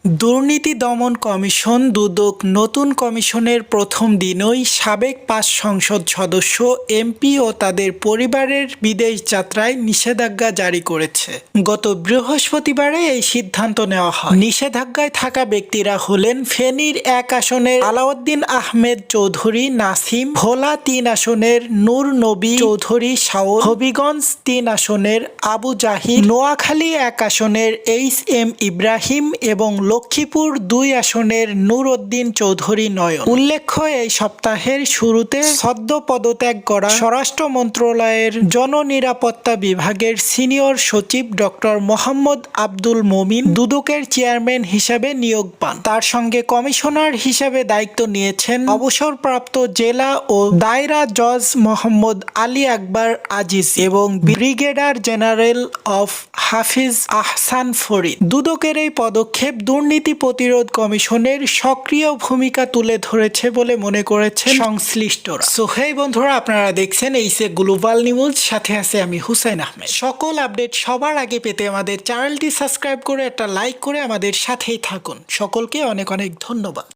দুর্নীতি দমন কমিশন দুদক নতুন কমিশনের প্রথম দিনই সাবেক ৫ সংসদ সদস্য, এমপি ও তাদের পরিবারের বিদেশ যাত্রায় নিষেধাজ্ঞা জারি করেছে। গত বৃহস্পতিবারে এই সিদ্ধান্ত নেওয়া হয়। নিষেধাজ্ঞায় থাকা ব্যক্তিরা হলেন ফেনীর ১ আসনের আলাউদ্দিন আহমেদ চৌধুরী নাসিম, ভোলা ৩ আসনের নূর নবী চৌধুরী শাওন, হবিগঞ্জ ৩ আসনের আবু জাহির, নোয়াখালী ১ আসনের এইচ.এম. ইব্রাহিম এবং লক্ষ্মীপুর ২ আসনের নূর উদ্দিন চৌধুরী নয়ন। উল্লেখ্য, এই সপ্তাহের শুরুতে সদ্য পদত্যাগ করা স্বরাষ্ট্র মন্ত্রণালয়ের জননিরাপত্তা বিভাগের সিনিয়র সচিব ডক্টর মোহাম্মদ আব্দুল মমিন দুদকের চেয়ারম্যান হিসাবে নিয়োগ পান। তার সঙ্গে কমিশনার হিসাবে দায়িত্ব নিয়েছেন অবসরপ্রাপ্ত জেলা ও দায়রা জজ মোহাম্মদ আলী আকবর আজিজ এবং ব্রিগেডিয়ার জেনারেল অফ হাফিজ আহসান ফরিদ। দুদকের এই পদক্ষেপ দুর্নীতি প্রতিরোধ কমিশনের সক্রিয় ভূমিকা তুলে ধরেছে বলে মনে করেছেন সংশ্লিষ্টরা। সো হেই বন্ধুরা, আপনারা দেখছেন এইসে গ্লোবাল নিউজ, সাথে আছে আমি হুসাইন আহমেদ। সকল আপডেট সবার আগে পেতে আমাদের চ্যানেলটি সাবস্ক্রাইব করে একটা লাইক করে আমাদের সাথেই থাকুন। সকলকে অনেক অনেক ধন্যবাদ।